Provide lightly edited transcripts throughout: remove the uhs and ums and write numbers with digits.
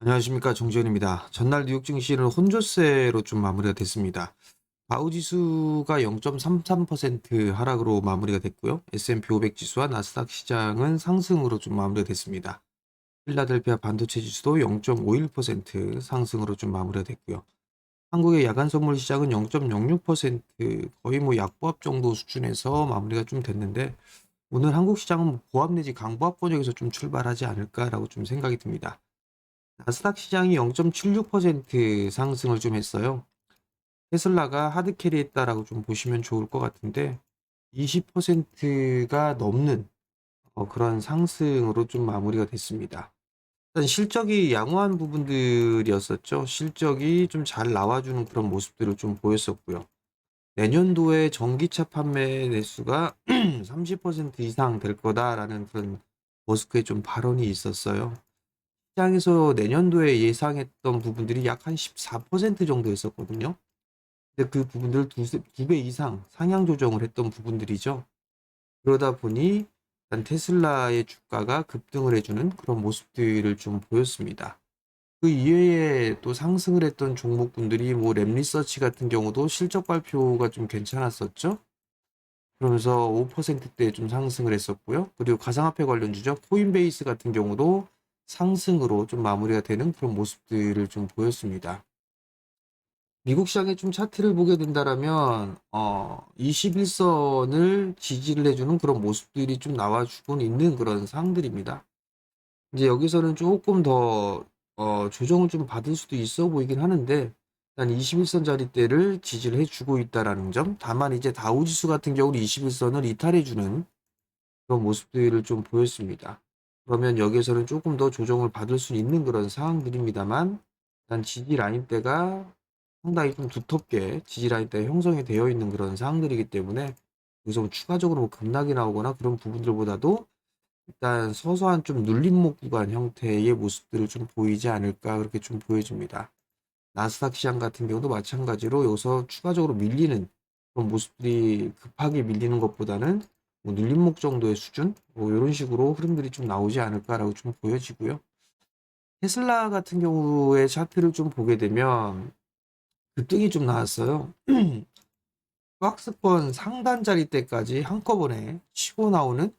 안녕하십니까, 정지현입니다. 전날 뉴욕 증시는 혼조세로 좀 마무리가 됐습니다. 다우 지수가 0.33% 하락으로 마무리가 됐고요. S&P 500 지수와 나스닥 시장은 상승으로 좀 마무리가 됐습니다. 필라델피아 반도체 지수도 0.51% 상승으로 좀 마무리가 됐고요. 한국의 야간 선물 시장은 0.06% 거의 뭐 약보합 정도 수준에서 마무리가 좀 됐는데, 오늘 한국 시장은 보합 내지 강보합 권역에서 좀 출발하지 않을까라고 좀 생각이 듭니다. 나스닥 시장이 0.76% 상승을 좀 했어요. 테슬라가 하드캐리했다라고 좀 보시면 좋을 것 같은데, 20%가 넘는 그런 상승으로 좀 마무리가 됐습니다. 일단 실적이 양호한 부분들이었었죠. 실적이 좀 잘 나와주는 그런 모습들을 좀 보였었고요. 내년도에 전기차 판매 대수가 30% 이상 될 거다라는 그런 머스크의 좀 발언이 있었어요. 시장에서 내년도에 예상했던 부분들이 약 한 14% 정도 였었거든요. 근데 그 부분들을 두 배 이상 상향 조정을 했던 부분들이죠. 그러다 보니 일단 테슬라의 주가가 급등을 해주는 그런 모습들을 좀 보였습니다. 그 이외에 또 상승을 했던 종목군들이 뭐 랩리서치 같은 경우도 실적 발표가 좀 괜찮았었죠. 그러면서 5%대 좀 상승을 했었고요. 그리고 가상화폐 관련주죠. 코인베이스 같은 경우도 상승으로 좀 마무리가 되는 그런 모습들을 좀 보였습니다. 미국 시장의 좀 차트를 보게 된다라면 21선을 지지를 해주는 그런 모습들이 좀 나와주고 있는 그런 상황들입니다. 이제 여기서는 조금 더 조정을 좀 받을 수도 있어 보이긴 하는데, 일단 21선 자리대를 지지를 해주고 있다라는 점. 다만 이제 다우지수 같은 경우는 21선을 이탈해주는 그런 모습들을 좀 보였습니다. 그러면 여기에서는 조금 더 조정을 받을 수 있는 그런 상황들입니다만, 일단 지지 라인대가 상당히 좀 두텁게 지지 라인대가 형성이 되어 있는 그런 상황들이기 때문에, 여기서 뭐 추가적으로 뭐 급락이 나오거나 그런 부분들보다도 일단 서서한 좀 눌림목 구간 형태의 모습들을 좀 보이지 않을까, 그렇게 좀 보여집니다. 나스닥 시장 같은 경우도 마찬가지로 여기서 추가적으로 밀리는 그런 모습들이, 급하게 밀리는 것보다는 뭐 눌림목 정도의 수준, 뭐 이런 식으로 흐름들이 좀 나오지 않을까라고 좀 보여지고요. 테슬라 같은 경우의 차트를 좀 보게 되면 급등이 좀 나왔어요. 박스권 상단 자리대까지 한꺼번에 치고 나오는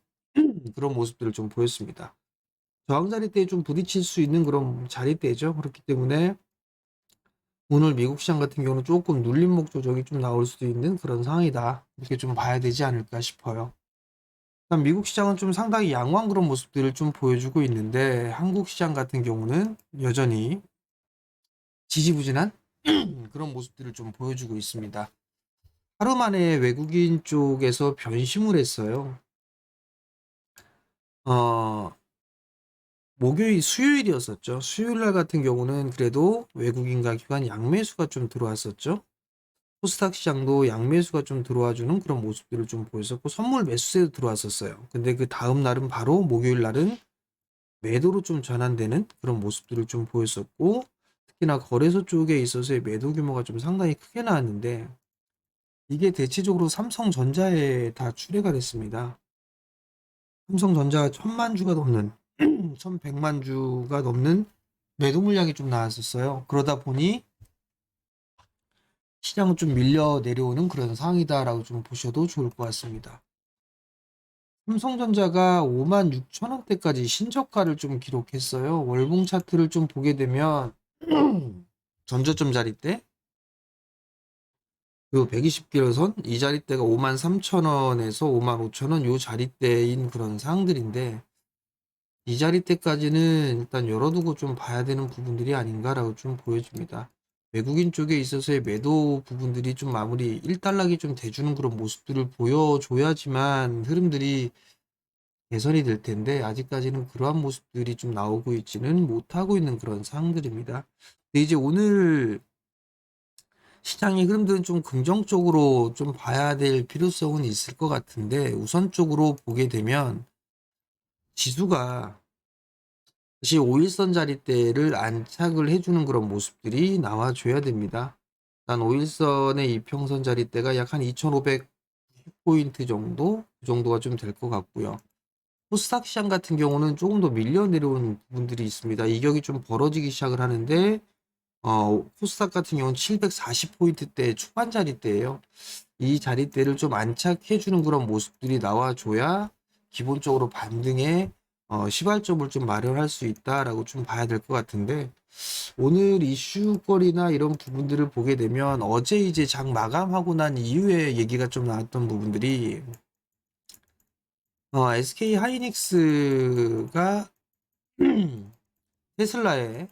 그런 모습들을 좀 보였습니다. 저항 자리대에 좀 부딪힐 수 있는 그런 자리대죠. 그렇기 때문에 오늘 미국 시장 같은 경우는 조금 눌림목 조정이 좀 나올 수도 있는 그런 상황이다, 이렇게 좀 봐야 되지 않을까 싶어요. 일단 미국 시장은 좀 상당히 양호한 그런 모습들을 좀 보여주고 있는데, 한국 시장 같은 경우는 여전히 지지부진한 그런 모습들을 좀 보여주고 있습니다. 하루 만에 외국인 쪽에서 변심을 했어요. 어, 수요일이었었죠. 수요일 날 같은 경우는 그래도 외국인과 기관 양매수가 좀 들어왔었죠. 코스닥 시장도 양매수가 좀 들어와주는 그런 모습들을 좀 보였었고, 선물 매수세도 들어왔었어요. 근데 그 다음 날은, 바로 목요일 날은 매도로 좀 전환되는 그런 모습들을 좀 보였었고, 특히나 거래소 쪽에 있어서의 매도 규모가 좀 상당히 크게 나왔는데, 이게 대체적으로 삼성전자에 다 출회가 됐습니다. 삼성전자가 1000만 주가 넘는 1100만 주가 넘는 매도 물량이 좀 나왔었어요. 그러다 보니 시장은 좀 밀려 내려오는 그런 상황이다라고 좀 보셔도 좋을 것 같습니다. 삼성전자가 56,000원대까지 신저가를 좀 기록했어요. 월봉 차트를 좀 보게 되면 전저점 자리대, 그리고 120기로선 이 자리대가 53,000원에서 55,000원 요 자리대인 그런 상황들인데, 이 자리대까지는 일단 열어두고 좀 봐야 되는 부분들이 아닌가라고 좀 보여집니다. 외국인 쪽에 있어서의 매도 부분들이 좀 마무리 일단락이 좀 돼주는 그런 모습들을 보여줘야지만 흐름들이 개선이 될 텐데, 아직까지는 그러한 모습들이 좀 나오고 있지는 못하고 있는 그런 상황들입니다. 근데 이제 오늘 시장의 흐름들은 좀 긍정적으로 좀 봐야 될 필요성은 있을 것 같은데, 우선적으로 보게 되면 지수가 다시 5일선 자리대를 안착을 해주는 그런 모습들이 나와줘야 됩니다. 단 5일선의 이평선 자리대가 약 한 2590포인트 정도, 그 정도가 좀 될 것 같고요. 코스닥 시장 같은 경우는 조금 더 밀려 내려온 부분들이 있습니다. 이격이 좀 벌어지기 시작을 하는데 코스닥 같은 경우는 740포인트대 초반 자리대예요. 이 자리대를 좀 안착해 주는 그런 모습들이 나와줘야 기본적으로 반등에 시발점을 좀 마련할 수 있다라고 좀 봐야 될 것 같은데, 오늘 이슈거리나 이런 부분들을 보게 되면 어제 이제 장 마감하고 난 이후에 얘기가 좀 나왔던 부분들이 SK 하이닉스가 테슬라에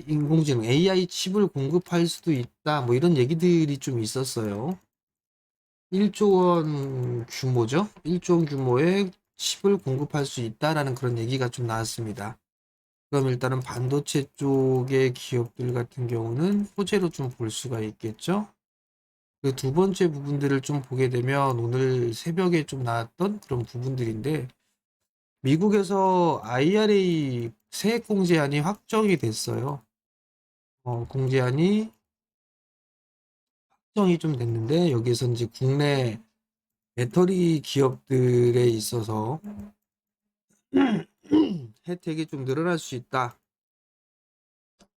인공지능 AI 칩을 공급할 수도 있다, 뭐 이런 얘기들이 좀 있었어요. 1조 원 규모죠. 1조 원 규모의 칩을 공급할 수 있다라는 그런 얘기가 좀 나왔습니다. 그럼 일단은 반도체 쪽의 기업들 같은 경우는 호재로 좀 볼 수가 있겠죠. 그 두 번째 부분들을 좀 보게 되면 오늘 새벽에 좀 나왔던 그런 부분들인데, 미국에서 IRA 세액 공제안이 확정이 됐어요. 공제안이 확정이 좀 됐는데, 여기에서 이제 국내 배터리 기업들에 있어서 혜택이 좀 늘어날 수 있다,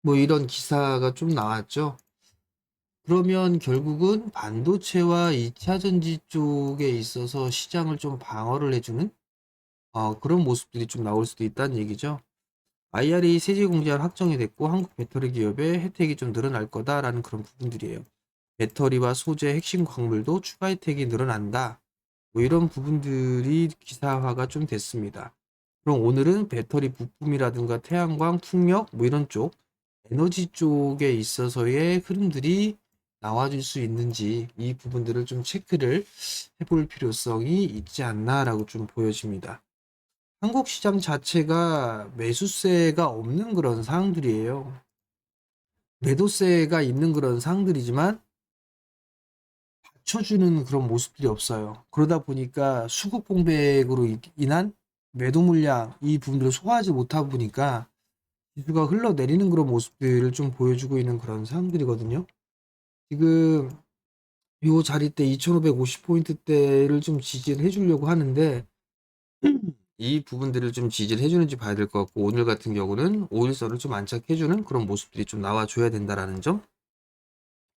뭐 이런 기사가 좀 나왔죠. 그러면 결국은 반도체와 2차 전지 쪽에 있어서 시장을 좀 방어를 해주는 그런 모습들이 좀 나올 수도 있다는 얘기죠. IRA 세제 공제안 확정이 됐고 한국 배터리 기업의 혜택이 좀 늘어날 거다라는 그런 부분들이에요. 배터리와 소재, 핵심 광물도 추가 혜택이 늘어난다, 뭐 이런 부분들이 기사화가 좀 됐습니다. 그럼 오늘은 배터리 부품이라든가 태양광, 풍력 뭐 이런 쪽 에너지 쪽에 있어서의 흐름들이 나와줄 수 있는지, 이 부분들을 좀 체크를 해볼 필요성이 있지 않나라고 좀 보여집니다. 한국 시장 자체가 매수세가 없는 그런 상황들이에요. 매도세가 있는 그런 상황들이지만 받쳐주는 그런 모습들이 없어요. 그러다 보니까 수급 공백으로 인한 매도 물량, 이 부분들을 소화하지 못하다 보니까 지수가 흘러내리는 그런 모습들을 좀 보여주고 있는 그런 상황들이거든요. 지금 요 자리대 2550포인트대를 좀 지지를 해주려고 하는데, 이 부분들을 좀 지지를 해주는지 봐야 될 것 같고, 오늘 같은 경우는 5일선을 좀 안착해주는 그런 모습들이 좀 나와줘야 된다라는 점.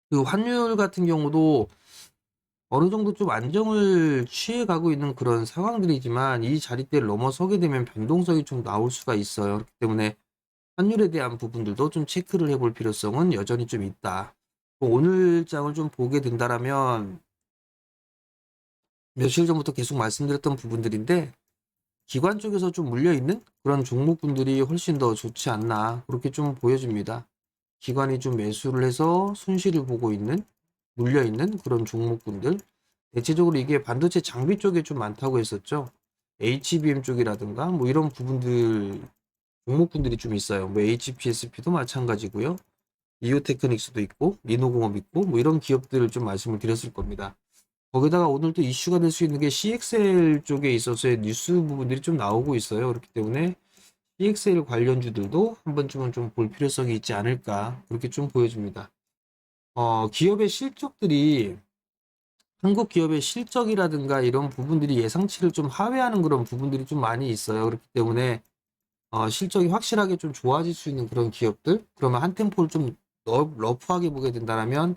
그리고 환율 같은 경우도 어느 정도 좀 안정을 취해가고 있는 그런 상황들이지만, 이 자리대를 넘어서게 되면 변동성이 좀 나올 수가 있어요. 그렇기 때문에 환율에 대한 부분들도 좀 체크를 해볼 필요성은 여전히 좀 있다. 오늘 장을 좀 보게 된다라면 며칠 전부터 계속 말씀드렸던 부분들인데, 기관 쪽에서 좀 물려있는 그런 종목군들이 훨씬 더 좋지 않나, 그렇게 좀 보여집니다. 기관이 좀 매수를 해서 손실을 보고 있는, 물려있는 그런 종목군들, 대체적으로 이게 반도체 장비 쪽에 좀 많다고 했었죠. HBM 쪽이라든가 뭐 이런 부분들, 종목군들이 좀 있어요. 뭐 HPSP도 마찬가지고요. 이오테크닉스도 있고 리노공업 있고 뭐 이런 기업들을 좀 말씀을 드렸을 겁니다. 거기다가 오늘 또 이슈가 될 수 있는 게 CXL 쪽에 있어서의 뉴스 부분들이 좀 나오고 있어요. 그렇기 때문에 CXL 관련주들도 한 번쯤은 좀 볼 필요성이 있지 않을까, 그렇게 좀 보여집니다. 기업의 실적들이, 한국 기업의 실적이라든가 이런 부분들이 예상치를 좀 하회하는 그런 부분들이 좀 많이 있어요. 그렇기 때문에 실적이 확실하게 좀 좋아질 수 있는 그런 기업들, 그러면 한 템포를 좀 러프하게 보게 된다면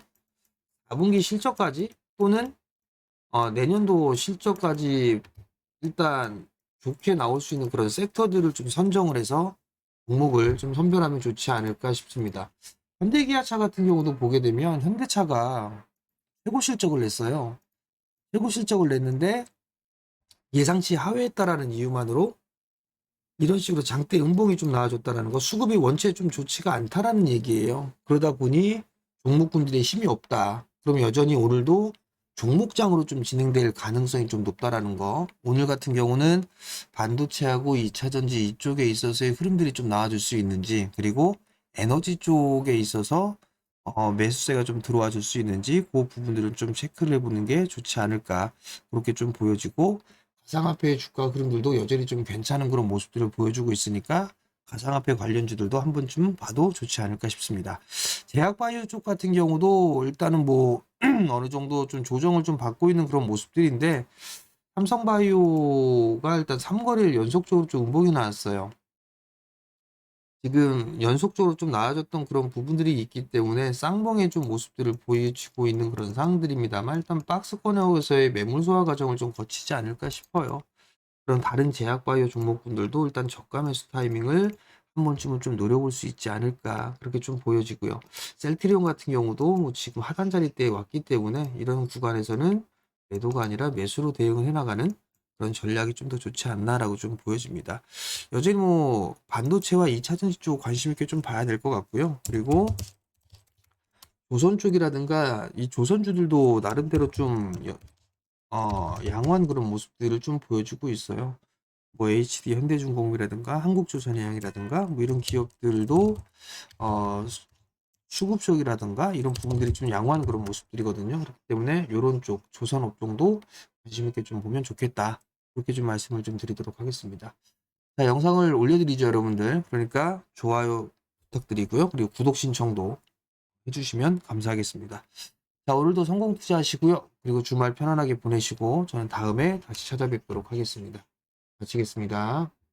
4분기 실적까지 또는 내년도 실적까지 일단 좋게 나올 수 있는 그런 섹터들을 좀 선정을 해서 종목을 좀 선별하면 좋지 않을까 싶습니다. 현대기아차 같은 경우도 보게 되면 현대차가 최고 실적을 냈어요. 최고 실적을 냈는데 예상치 하회했다라는 이유만으로 이런 식으로 장대 음봉이 좀 나와줬다라는 거, 수급이 원체 좀 좋지가 않다라는 얘기예요. 그러다 보니 종목군들의 힘이 없다. 그럼 여전히 오늘도 종목장으로 좀 진행될 가능성이 좀 높다라는 거. 오늘 같은 경우는 반도체하고 2차전지 이쪽에 있어서의 흐름들이 좀 나와줄 수 있는지, 그리고 에너지 쪽에 있어서 매수세가 좀 들어와 줄 수 있는지, 그 부분들을 좀 체크를 해보는 게 좋지 않을까, 그렇게 좀 보여지고, 가상화폐 주가 흐름들도 여전히 좀 괜찮은 그런 모습들을 보여주고 있으니까 가상화폐 관련주들도 한 번쯤 봐도 좋지 않을까 싶습니다. 제약바이오 쪽 같은 경우도 일단은 뭐 어느 정도 좀 조정을 좀 받고 있는 그런 모습들인데, 삼성바이오가 일단 3거래일 연속적으로 좀 음봉이 나왔어요. 지금 연속적으로 좀 나아졌던 그런 부분들이 있기 때문에 쌍봉의 좀 모습들을 보여주고 있는 그런 상황들입니다만, 일단 박스권에서의 매물 소화 과정을 좀 거치지 않을까 싶어요. 그런 다른 제약바이오 종목군들도 일단 저가 매수 타이밍을 한 번쯤은 좀 노려볼 수 있지 않을까, 그렇게 좀 보여지고요. 셀트리온 같은 경우도 뭐 지금 하단 자리대에 왔기 때문에 이런 구간에서는 매도가 아니라 매수로 대응을 해나가는 그런 전략이 좀 더 좋지 않나라고 좀 보여집니다. 여전히 뭐 반도체와 2차 전지 쪽 관심 있게 좀 봐야 될 것 같고요. 그리고 조선 쪽이라든가 이 조선주들도 나름대로 좀 양호한 그런 모습들을 좀 보여주고 있어요. 뭐 HD 현대중공업이라든가 한국조선해양이라든가 뭐 이런 기업들도 어 수급 쪽이라든가 이런 부분들이 좀 양호한 그런 모습들이거든요. 그렇기 때문에 요런 쪽 조선 업종도 관심 있게 좀 보면 좋겠다, 그렇게 좀 말씀을 좀 드리도록 하겠습니다. 자, 영상을 올려드리죠, 여러분들. 그러니까 좋아요 부탁드리고요. 그리고 구독 신청도 해주시면 감사하겠습니다. 자, 오늘도 성공 투자하시고요. 그리고 주말 편안하게 보내시고 저는 다음에 다시 찾아뵙도록 하겠습니다. 마치겠습니다.